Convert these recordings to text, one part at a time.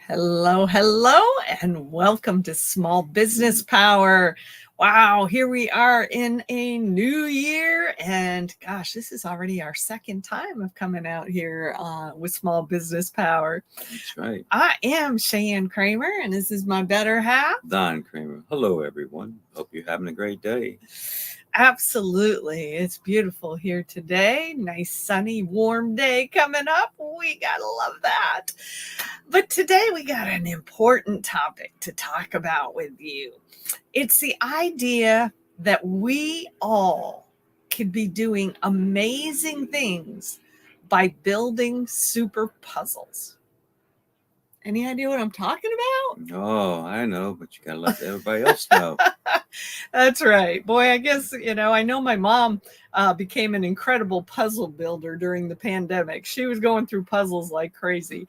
Hello, hello, and welcome to Small Business Power. Wow, here we are in a new year, and gosh, this is already our second time of coming out here with Small Business Power. That's right. I am Cheyenne Kramer, and this is my better half. Don Kramer. Hello, everyone. Hope you're having a great day. Absolutely. It's beautiful here today. Nice, sunny, warm day coming up. We got to love that. But today we got an important topic to talk about with you. It's the idea that we all could be doing amazing things by building super puzzles. Any idea what I'm talking about? Oh, I know, but you got to let everybody else know. That's right. Boy, I guess, I know my mom became an incredible puzzle builder during the pandemic. She was going through puzzles like crazy.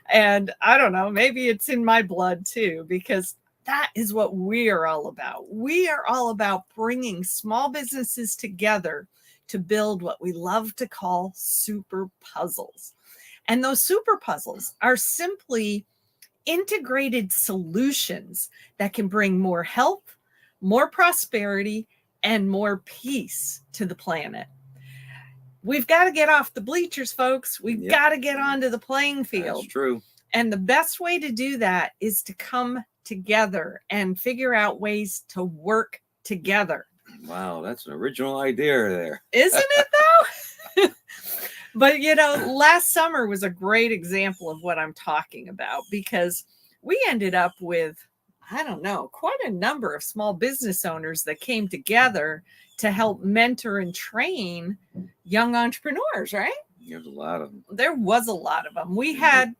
And I don't know, maybe it's in my blood too, because that is what we are all about. We are all about bringing small businesses together to build what we love to call super puzzles. And those super puzzles are simply integrated solutions that can bring more health, more prosperity, and more peace to the planet. We've got to get off the bleachers, folks. We've got to get onto the playing field. That's true. And the best way to do that is to come together and figure out ways to work together. Wow, that's an original idea there. Isn't it though? But last summer was a great example of what I'm talking about, because we ended up with, I don't know, quite a number of small business owners that came together to help mentor and train young entrepreneurs, right? There's a lot of them. There was a lot of them. We had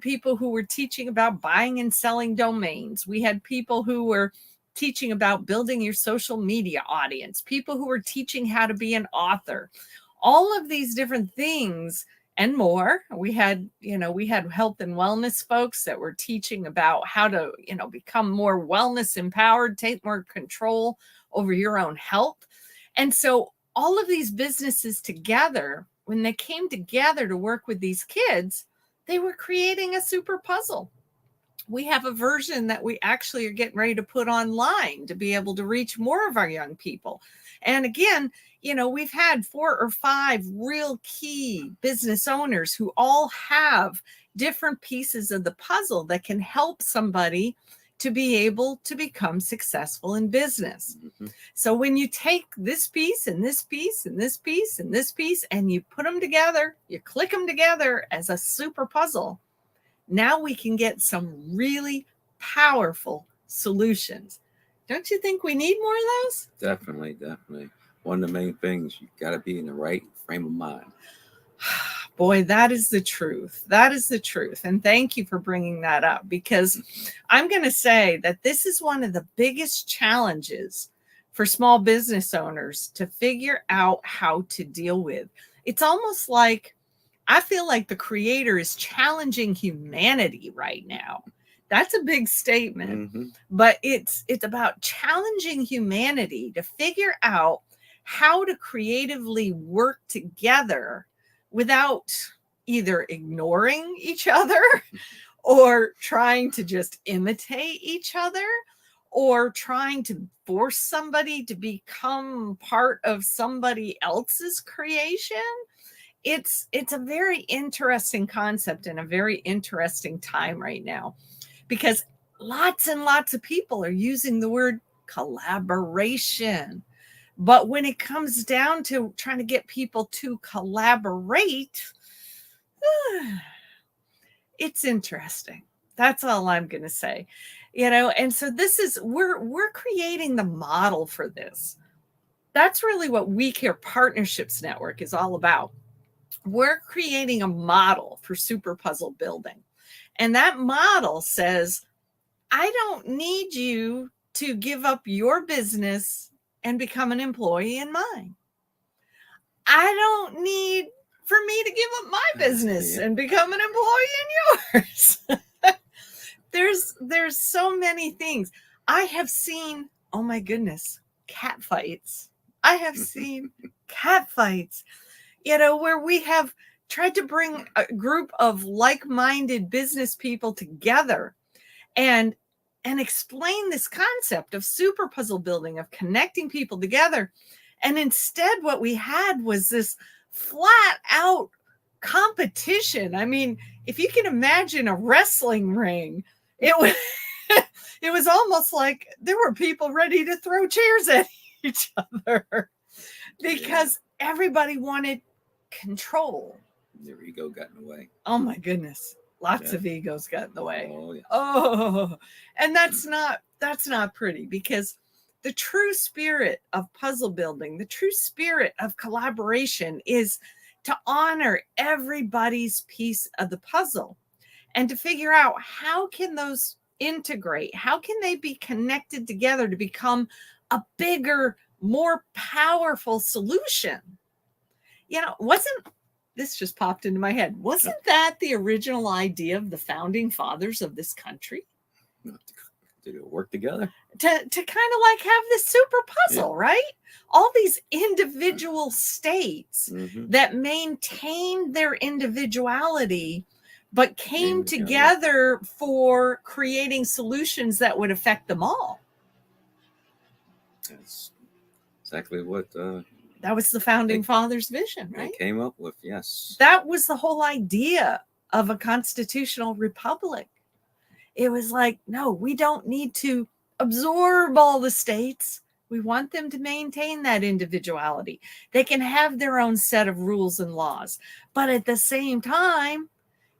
people who were teaching about buying and selling domains. We had people who were teaching about building your social media audience, people who were teaching how to be an author, all of these different things and more. We had health and wellness folks that were teaching about how to, become more wellness empowered, take more control over your own health. And so all of these businesses together, when they came together to work with these kids, they were creating a super puzzle. We have a version that we actually are getting ready to put online to be able to reach more of our young people. And again, we've had 4 or 5 real key business owners who all have different pieces of the puzzle that can help somebody to be able to become successful in business. Mm-hmm. So when you take this piece and this piece and this piece and this piece and you put them together, you click them together as a super puzzle, now we can get some really powerful solutions. Don't you think we need more of those? Definitely. One of the main things, you've got to be in the right frame of mind. Boy, that is the truth. That is the truth. And thank you for bringing that up, because I'm going to say that this is one of the biggest challenges for small business owners to figure out how to deal with. It's almost like, I feel like the creator is challenging humanity right now. That's a big statement, but it's about challenging humanity to figure out how to creatively work together without either ignoring each other or trying to just imitate each other or trying to force somebody to become part of somebody else's creation. It's a very interesting concept and a very interesting time right now, because lots and lots of people are using the word collaboration. But when it comes down to trying to get people to collaborate, it's interesting. That's all I'm going to say. And so we're creating the model for this. That's really what We Care Partnerships Network is all about. We're creating a model for super puzzle building. And that model says, I don't need you to give up your business and become an employee in mine. I don't need for me to give up my business and become an employee in yours. There's so many things. I have seen, oh my goodness, cat fights. I have seen cat fights, where we have tried to bring a group of like-minded business people together and explain this concept of super puzzle building, of connecting people together. And instead, what we had was this flat out competition. I mean, if you can imagine a wrestling ring, it was it was almost like there were people ready to throw chairs at each other because everybody wanted control. Their ego got in the way. Oh my goodness. Lots Yeah. of egos got in the way. Oh, yeah. Oh, and that's not pretty, because the true spirit of puzzle building, the true spirit of collaboration is to honor everybody's piece of the puzzle and to figure out how can those integrate, how can they be connected together to become a bigger, more powerful solution. This just popped into my head. Wasn't that the original idea of the founding fathers of this country? Did it work together? To kind of like have this super puzzle, right? All these individual states that maintained their individuality, but came together for creating solutions that would affect them all. That's exactly what that was the founding fathers' vision, right? They came up with, yes. That was the whole idea of a constitutional republic. It was like, no, we don't need to absorb all the states. We want them to maintain that individuality. They can have their own set of rules and laws. But at the same time,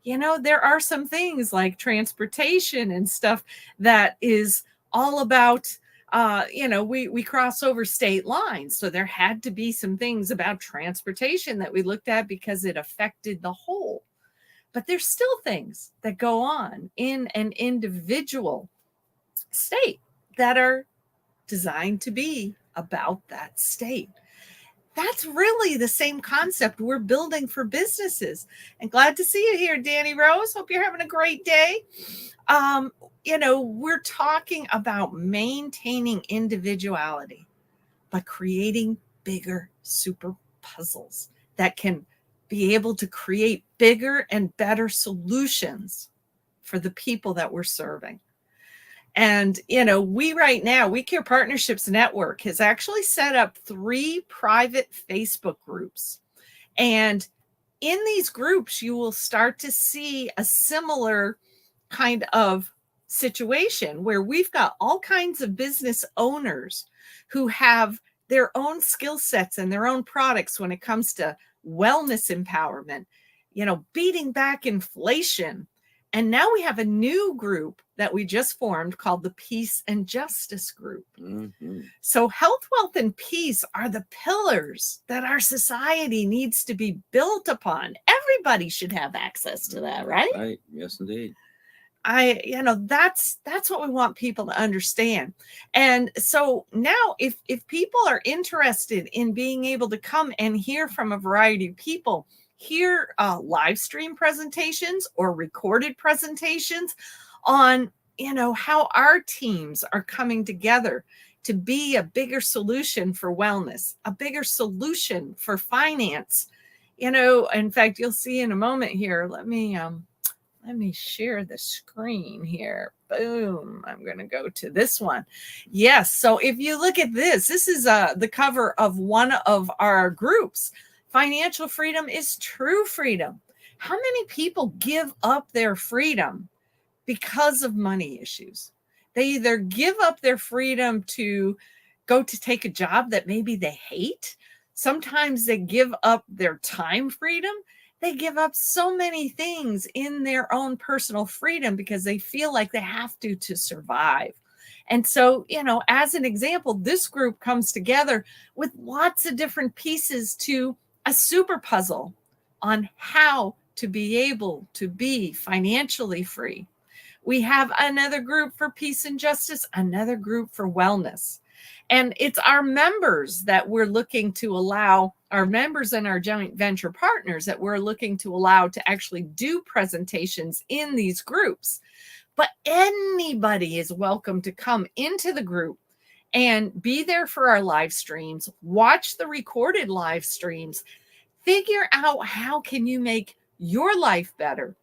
there are some things like transportation and stuff that is all about, we cross over state lines. So there had to be some things about transportation that we looked at because it affected the whole. But there's still things that go on in an individual state that are designed to be about that state. That's really the same concept we're building for businesses. And glad to see you here, Danny Rose. Hope you're having a great day. We're talking about maintaining individuality, but creating bigger super puzzles that can be able to create bigger and better solutions for the people that we're serving. And, We Care Partnerships Network has actually set up 3 private Facebook groups. And in these groups, you will start to see a similar kind of situation where we've got all kinds of business owners who have their own skill sets and their own products when it comes to wellness empowerment, beating back inflation. And now we have a new group that we just formed called the Peace and Justice Group. So health, wealth, and peace are the pillars that our society needs to be built upon. Everybody should have access to that, right? Right. Yes, indeed. That's what we want people to understand. And so now if people are interested in being able to come and hear from a variety of people, hear live stream presentations or recorded presentations on, how our teams are coming together to be a bigger solution for wellness, a bigger solution for finance. In fact, you'll see in a moment here, let me share the screen here. Boom. I'm going to go to this one. Yes. So if you look at this is the cover of one of our groups. Financial freedom is true freedom. How many people give up their freedom because of money issues? They either give up their freedom to go to take a job that maybe they hate. Sometimes they give up their time freedom. They give up so many things in their own personal freedom because they feel like they have to survive. And so, as an example, this group comes together with lots of different pieces to a super puzzle on how to be able to be financially free. We have another group for peace and justice, another group for wellness. And it's our members that we're looking to allow, our members and our joint venture partners that we're looking to allow to actually do presentations in these groups. But anybody is welcome to come into the group and be there for our live streams, watch the recorded live streams, Figure out how can you make your life better,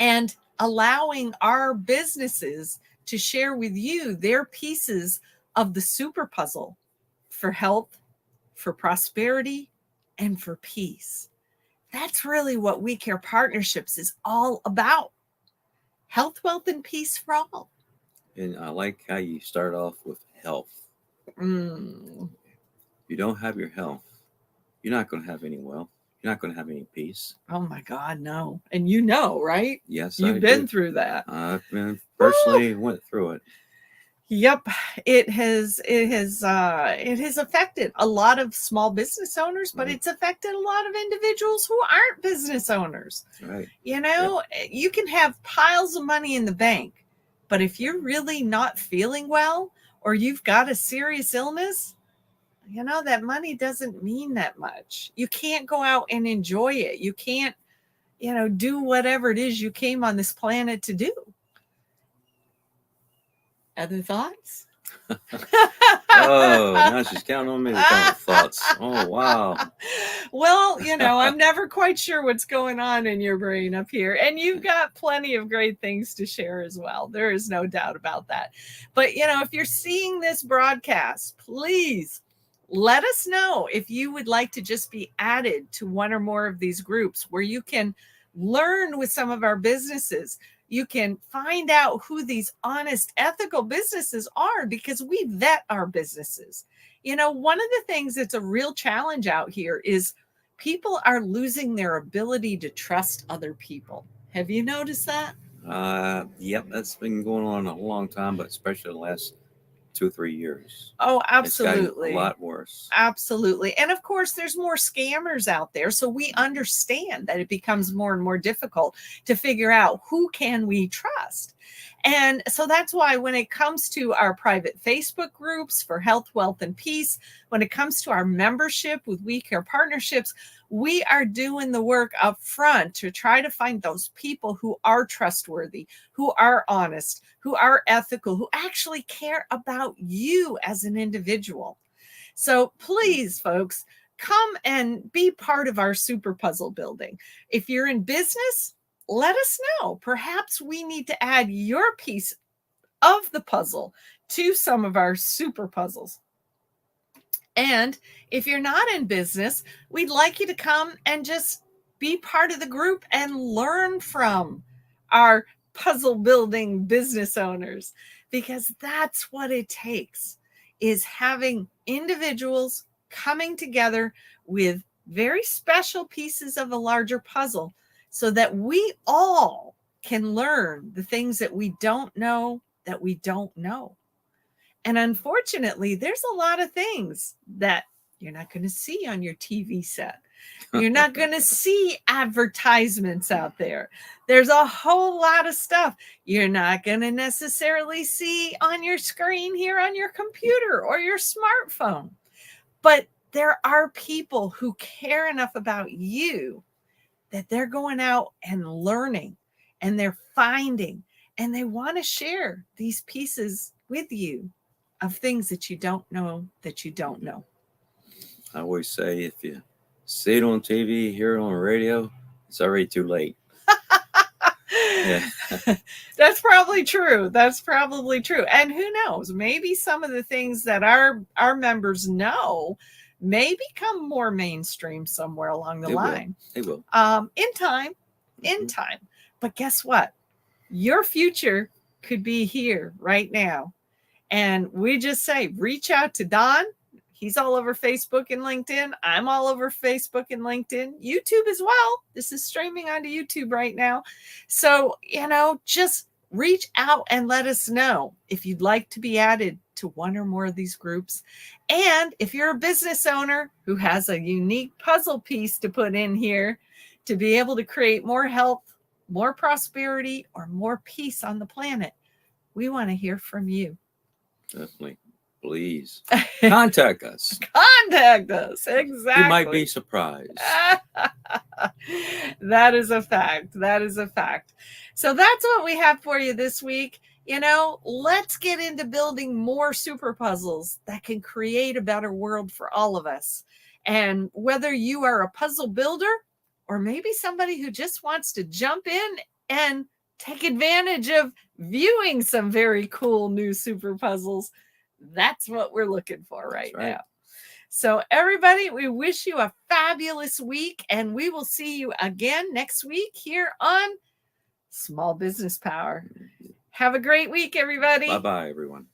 and allowing our businesses to share with you their pieces of the super puzzle for health, for prosperity, and for peace. That's really what We Care Partnerships is all about. Health, wealth, and peace for all. And I like how you start off with health. Mm. If you don't have your health, you're not going to have any wealth. You're not going to have any peace. Oh my God, no. And you know, right? Yes, You've been through that. I've been personally went through it. Yep, it has affected a lot of small business owners, but it's affected a lot of individuals who aren't business owners. Right. You know, you can have piles of money in the bank, but if you're really not feeling well, or you've got a serious illness, you know, that money doesn't mean that much. You can't go out and enjoy it. You can't, you know, do whatever it is you came on this planet to do. Other thoughts? Oh, now she's counting on me to come with thoughts. Oh, wow. Well, you know, I'm never quite sure what's going on in your brain up here. And you've got plenty of great things to share as well. There is no doubt about that. But, you know, if you're seeing this broadcast, please let us know if you would like to just be added to one or more of these groups where you can learn with some of our businesses. You can find out who these honest, ethical businesses are, because we vet our businesses. You know, one of the things that's a real challenge out here is people are losing their ability to trust other people. Have you noticed that? Yep, that's been going on a long time, but especially the last 2-3 years. Oh, It's gotten absolutely. a lot worse. Absolutely. And of course, there's more scammers out there. So we understand that it becomes more and more difficult to figure out who can we trust. And so that's why when it comes to our private Facebook groups for health, wealth, and peace, when it comes to our membership with We Care Partnerships, we are doing the work up front to try to find those people who are trustworthy, who are honest, who are ethical, who actually care about you as an individual. So please, folks, come and be part of our super puzzle building. If you're in business, let us know. Perhaps we need to add your piece of the puzzle to some of our super puzzles. And if you're not in business, we'd like you to come and just be part of the group and learn from our puzzle building business owners, because that's what it takes, is having individuals coming together with very special pieces of a larger puzzle so that we all can learn the things that we don't know that we don't know. And unfortunately, there's a lot of things that you're not going to see on your TV set. You're not going to see advertisements out there. There's a whole lot of stuff you're not going to necessarily see on your screen here on your computer or your smartphone. But there are people who care enough about you that they're going out and learning, and they're finding, and they want to share these pieces with you of things that you don't know that you don't know. I always say, if you see it on TV, hear it on the radio, it's already too late. Yeah. That's probably true. That's probably true. And who knows, maybe some of the things that our members know may become more mainstream somewhere along the line. They will. In time. But guess what? Your future could be here right now. And we just say, reach out to Don. He's all over Facebook and LinkedIn. I'm all over Facebook and LinkedIn. YouTube as well. This is streaming onto YouTube right now. So, you know, just reach out and let us know if you'd like to be added to one or more of these groups. And if you're a business owner who has a unique puzzle piece to put in here to be able to create more health, more prosperity, or more peace on the planet, we want to hear from you. Definitely. Please contact us. Contact us. Exactly. You might be surprised. That is a fact. That is a fact. So that's what we have for you this week. You know, let's get into building more super puzzles that can create a better world for all of us. And whether you are a puzzle builder or maybe somebody who just wants to jump in and take advantage of viewing some very cool new super puzzles, that's what we're looking for right now. So everybody, we wish you a fabulous week, and we will see you again next week here on Small Business Power. Have a great week, everybody. Bye-bye, everyone.